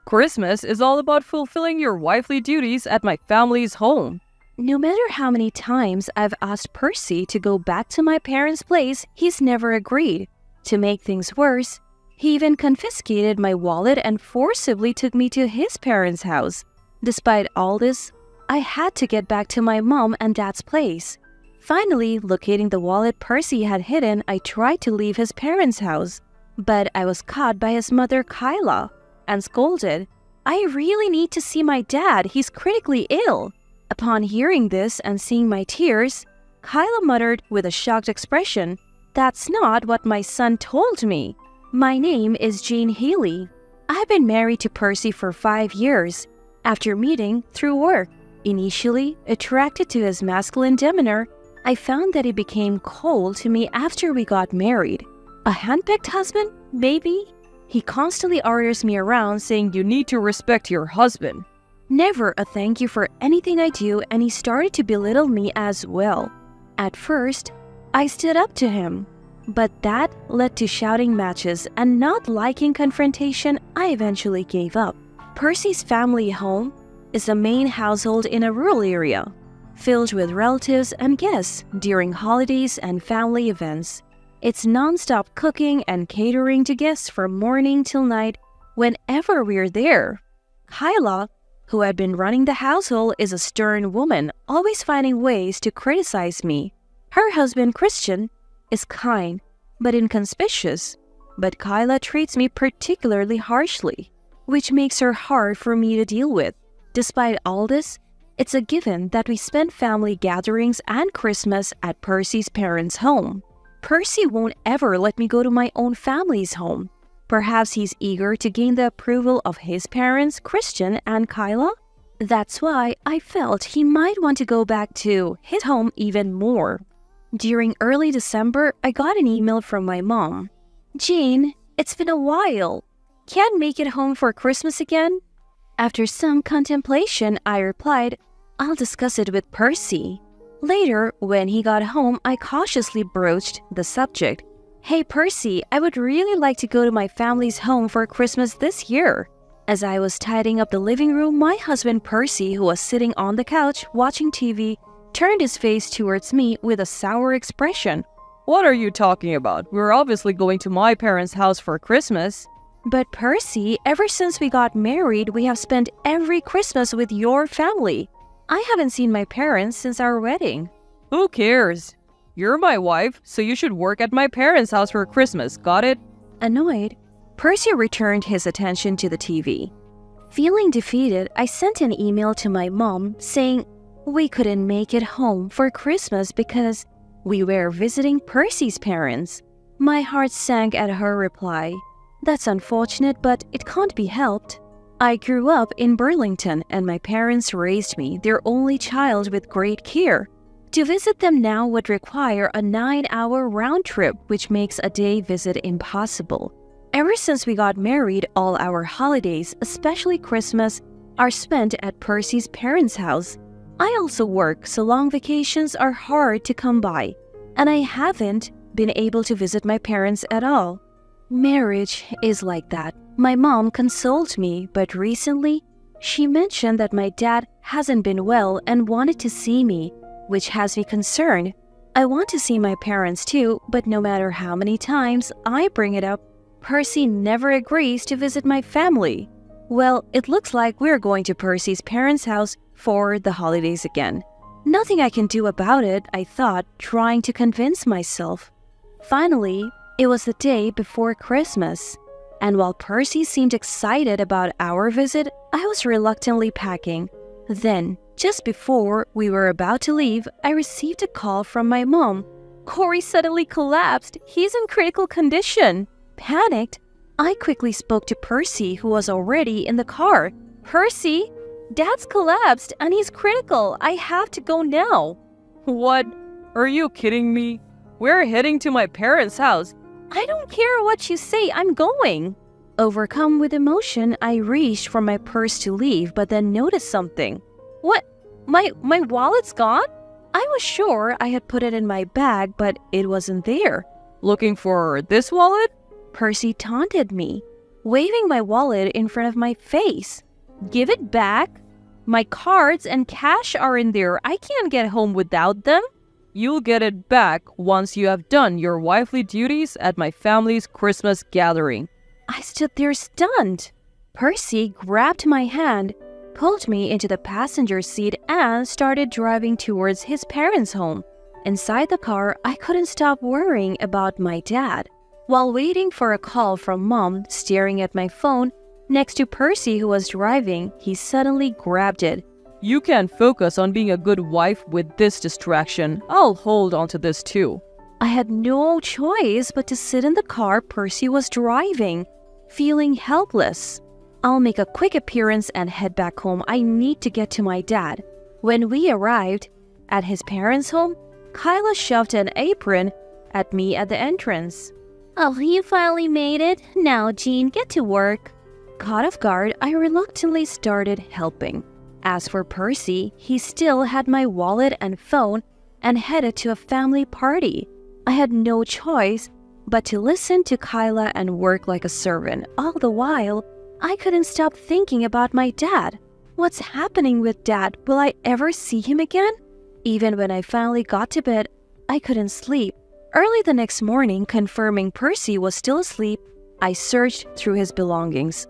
Christmas is all about fulfilling your wifely duties at my family's home. No matter how many times I've asked Percy to go back to my parents' place, he's never agreed. To make things worse, he even confiscated my wallet and forcibly took me to his parents' house. Despite all this, I had to get back to my mom and dad's place. Finally, locating the wallet Percy had hidden, I tried to leave his parents' house. But I was caught by his mother, Kyla, and scolded. "I really need to see my dad. He's critically ill." Upon hearing this and seeing my tears, Kyla muttered with a shocked expression, "That's not what my son told me. My name is Jane Haley. I've been married to Percy for 5 years. After meeting through work, initially attracted to his masculine demeanor, I found that he became cold to me after we got married. A handpicked husband? Maybe? He constantly orders me around saying you need to respect your husband. Never a thank you for anything I do, and he started to belittle me as well. At first, I stood up to him, but that led to shouting matches, and not liking confrontation, I eventually gave up. Percy's family home is the main household in a rural area, filled with relatives and guests during holidays and family events. It's non-stop cooking and catering to guests from morning till night whenever we're there. Kyla, who had been running the household, is a stern woman, always finding ways to criticize me. Her husband, Christian, is kind but inconspicuous, but Kyla treats me particularly harshly, which makes her hard for me to deal with. Despite all this, it's a given that we spend family gatherings and Christmas at Percy's parents' home. Percy won't ever let me go to my own family's home. Perhaps he's eager to gain the approval of his parents, Christian and Kyla? That's why I felt he might want to go back to his home even more. During early December, I got an email from my mom. "Jane, it's been a while. Can't make it home for Christmas again?" After some contemplation, I replied, "I'll discuss it with Percy." Later, when he got home, I cautiously broached the subject. "Hey Percy, I would really like to go to my family's home for Christmas this year." As I was tidying up the living room, my husband Percy, who was sitting on the couch watching TV, turned his face towards me with a sour expression. What are you talking about? We're obviously going to my parents' house for Christmas. "But Percy, ever since we got married, we have spent every Christmas with your family. I haven't seen my parents since our wedding." Who cares? You're my wife, so you should work at my parents' house for Christmas, got it? Annoyed, Percy returned his attention to the TV. Feeling defeated, I sent an email to my mom saying we couldn't make it home for Christmas because we were visiting Percy's parents. My heart sank at her reply. "That's unfortunate, but it can't be helped. I grew up in Burlington and my parents raised me, their only child, with great care. To visit them now would require a 9-hour round trip, which makes a day visit impossible. Ever since we got married, all our holidays, especially Christmas, are spent at Percy's parents' house. I also work, so long vacations are hard to come by, and I haven't been able to visit my parents at all. Marriage is like that." My mom consoled me, but recently, she mentioned that my dad hasn't been well and wanted to see me, which has me concerned. I want to see my parents too, but no matter how many times I bring it up, Percy never agrees to visit my family. Well, it looks like we're going to Percy's parents' house for the holidays again. Nothing I can do about it, I thought, trying to convince myself. Finally, it was the day before Christmas, and while Percy seemed excited about our visit, I was reluctantly packing. Then, just before we were about to leave, I received a call from my mom. "Corey suddenly collapsed. He's in critical condition." Panicked, I quickly spoke to Percy, who was already in the car. "Percy, Dad's collapsed and he's critical. I have to go now." What? Are you kidding me? We're heading to my parents' house. "I don't care what you say, I'm going." Overcome with emotion, I reached for my purse to leave, but then noticed something. "What? My wallet's gone?" I was sure I had put it in my bag, but it wasn't there. Looking for this wallet? Percy taunted me. waving my wallet in front of my face. "Give it back! My cards and cash are in there. I can't get home without them." You'll get it back once you have done your wifely duties at my family's Christmas gathering. I stood there stunned. Percy grabbed my hand, pulled me into the passenger seat, and started driving towards his parents' home. Inside the car, I couldn't stop worrying about my dad. While waiting for a call from Mom, staring at my phone, next to Percy who was driving, he suddenly grabbed it. You can't focus on being a good wife with this distraction. I'll hold on to this too. I had no choice but to sit in the car Percy was driving, feeling helpless. I'll make a quick appearance and head back home. I need to get to my dad. When we arrived at his parents' home, Kyla shoved an apron at me at the entrance. "Oh, you finally made it. Now, Jean, get to work." Caught off guard, I reluctantly started helping. As for Percy, he still had my wallet and phone and headed to a family party. I had no choice but to listen to Kyla and work like a servant. All the while, I couldn't stop thinking about my dad. What's happening with Dad? Will I ever see him again? Even when I finally got to bed, I couldn't sleep. Early the next morning, confirming Percy was still asleep, I searched through his belongings.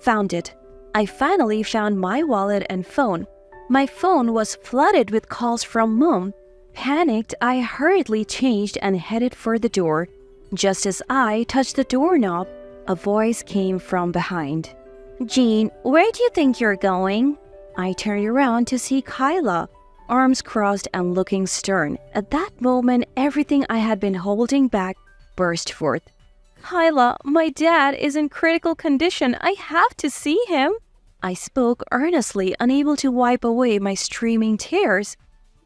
Found it. I finally found my wallet and phone. My phone was flooded with calls from Mom. Panicked, I hurriedly changed and headed for the door. Just as I touched the doorknob, a voice came from behind. "Jean, where do you think you're going?" I turned around to see Kyla, arms crossed and looking stern. At that moment, everything I had been holding back burst forth. "Kyla, my dad is in critical condition. I have to see him." I spoke earnestly, unable to wipe away my streaming tears.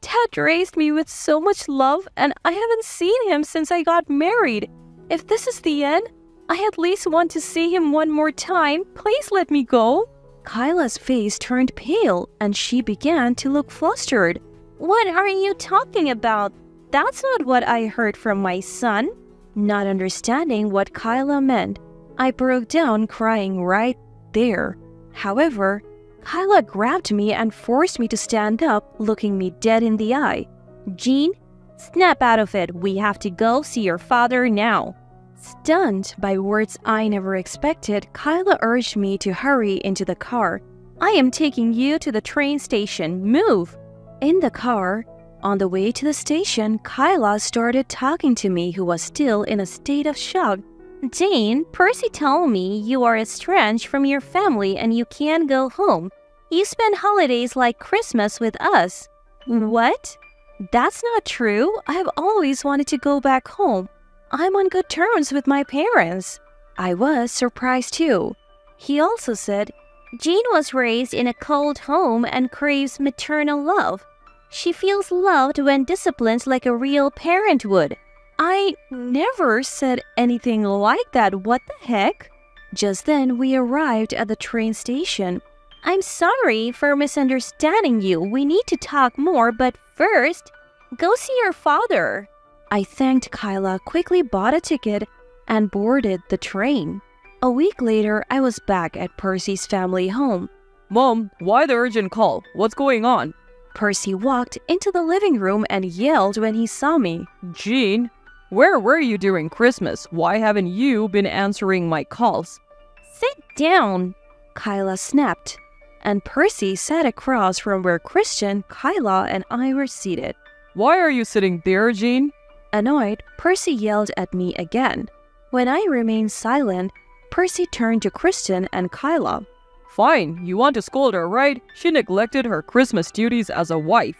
"Dad raised me with so much love, and I haven't seen him since I got married. If this is the end, I at least want to see him one more time. Please let me go." Kyla's face turned pale, and she began to look flustered. "What are you talking about? That's not what I heard from my son." Not understanding what Kyla meant, I broke down crying right there. However, Kyla grabbed me and forced me to stand up, looking me dead in the eye. "Jean, snap out of it. We have to go see your father now." Stunned by words I never expected, Kyla urged me to hurry into the car. "I am taking you to the train station. Move!" In the car, on the way to the station, Kyla started talking to me, who was still in a state of shock. "Jane, Percy told me you are estranged from your family and you can't go home. You spend holidays like Christmas with us." "What? That's not true. I've always wanted to go back home. I'm on good terms with my parents." I was surprised too. He also said, "Jane was raised in a cold home and craves maternal love. She feels loved when disciplined like a real parent would." I never said anything like that. What the heck? Just then, we arrived at the train station. "I'm sorry for misunderstanding you. We need to talk more, but first, go see your father." I thanked Kyla, quickly bought a ticket, and boarded the train. A week later, I was back at Percy's family home. Mom, why the urgent call? What's going on? Percy walked into the living room and yelled when he saw me. Jean, where were you during Christmas? Why haven't you been answering my calls? "Sit down," Kyla snapped, and Percy sat across from where Christian, Kyla, and I were seated. Why are you sitting there, Jean? Annoyed, Percy yelled at me again. When I remained silent, Percy turned to Christian and Kyla. Fine, you want to scold her, right? She neglected her Christmas duties as a wife.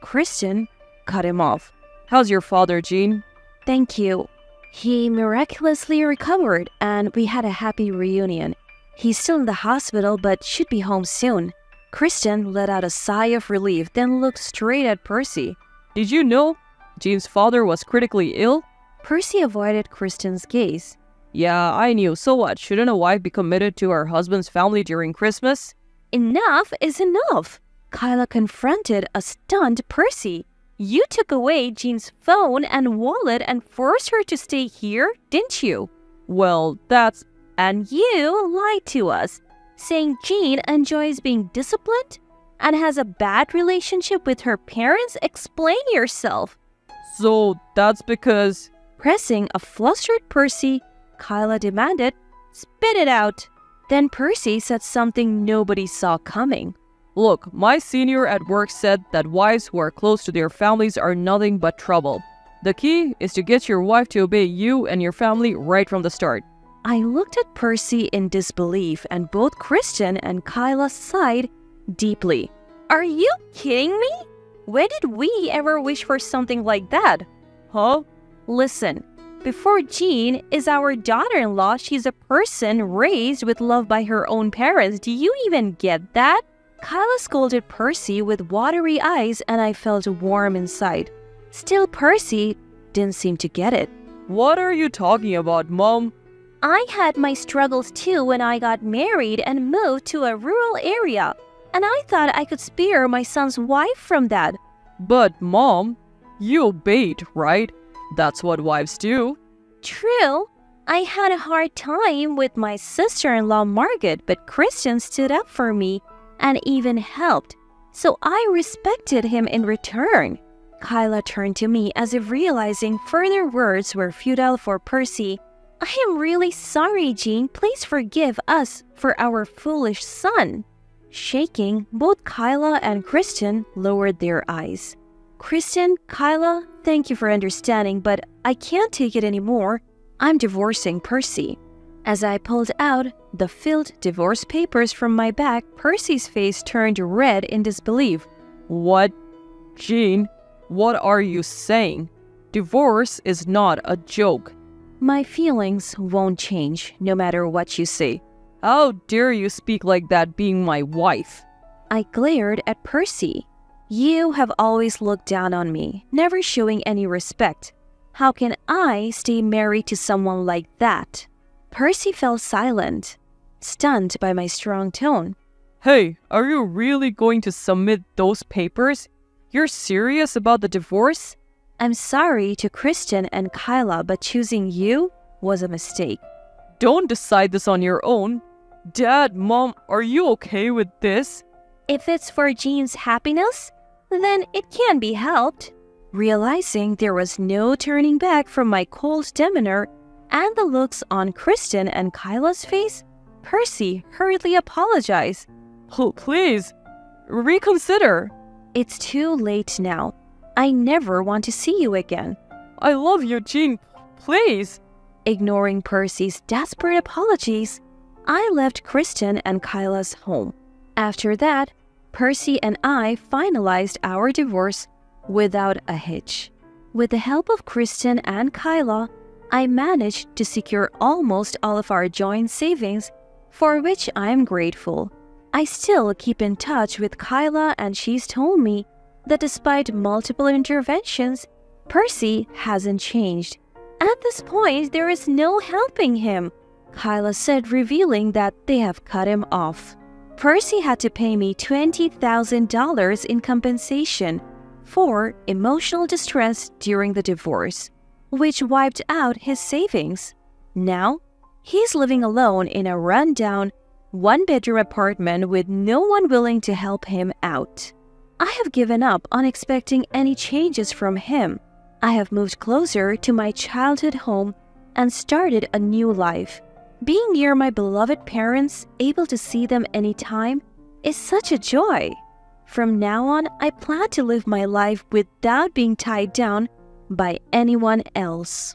Christian cut him off. How's your father, Jean? "Thank you. He miraculously recovered and we had a happy reunion. He's still in the hospital but should be home soon." Christian let out a sigh of relief, then looked straight at Percy. Did you know Jean's father was critically ill? Percy avoided Christian's gaze. Yeah, I knew. So what? Shouldn't a wife be committed to her husband's family during Christmas? Enough is enough. Kyla confronted a stunned Percy. You took away Jean's phone and wallet and forced her to stay here, didn't you? Well, that's And you lied to us, saying Jean enjoys being disciplined and has a bad relationship with her parents. Explain yourself. So that's because... Pressing a flustered Percy, Kyla demanded, "Spit it out." Then Percy said something nobody saw coming. Look, my senior at work said that wives who are close to their families are nothing but trouble. The key is to get your wife to obey you and your family right from the start. I looked at Percy in disbelief, and both Kristen and Kyla sighed deeply. Are you kidding me? When did we ever wish for something like that? Huh? Listen, before Jean is our daughter-in-law, she's a person raised with love by her own parents. Do you even get that? Kyla scolded Percy with watery eyes, and I felt warm inside. Still, Percy didn't seem to get it. What are you talking about, Mom? I had my struggles too when I got married and moved to a rural area, and I thought I could spare my son's wife from that. But, Mom, you obeyed, right? That's what wives do. True. I had a hard time with my sister-in-law Margaret, but Kristen stood up for me and even helped, so I respected him in return. Kyla turned to me as if realizing further words were futile for Percy. I am really sorry, Jean. Please forgive us for our foolish son. Shaking, both Kyla and Kristen lowered their eyes. Kristen, Kyla, thank you for understanding, but I can't take it anymore. I'm divorcing Percy. As I pulled out the filled divorce papers from my bag, Percy's face turned red in disbelief. What? Jean, what are you saying? Divorce is not a joke. My feelings won't change no matter what you say. How dare you speak like that being my wife? I glared at Percy. You have always looked down on me, never showing any respect. How can I stay married to someone like that? Percy fell silent, stunned by my strong tone. Hey, are you really going to submit those papers? You're serious about the divorce? I'm sorry to Kristen and Kyla, but choosing you was a mistake. Don't decide this on your own. Dad, Mom, are you okay with this? If it's for Jean's happiness, then it can be helped. Realizing there was no turning back from my cold demeanor and the looks on Kristen and Kyla's face, Percy hurriedly apologized. Oh, please, reconsider. It's too late now. I never want to see you again. I love you, Jean. Please. Ignoring Percy's desperate apologies, I left Kristen and Kyla's home. After that, Percy and I finalized our divorce without a hitch. With the help of Kristen and Kyla, I managed to secure almost all of our joint savings, for which I am grateful. I still keep in touch with Kyla, and she's told me that despite multiple interventions, Percy hasn't changed. At this point, there is no helping him, Kyla said, revealing that they have cut him off. Percy had to pay me $20,000 in compensation for emotional distress during the divorce, which wiped out his savings. Now, he's living alone in a rundown, one-bedroom apartment with no one willing to help him out. I have given up on expecting any changes from him. I have moved closer to my childhood home and started a new life. Being near my beloved parents, able to see them anytime, is such a joy. From now on, I plan to live my life without being tied down by anyone else.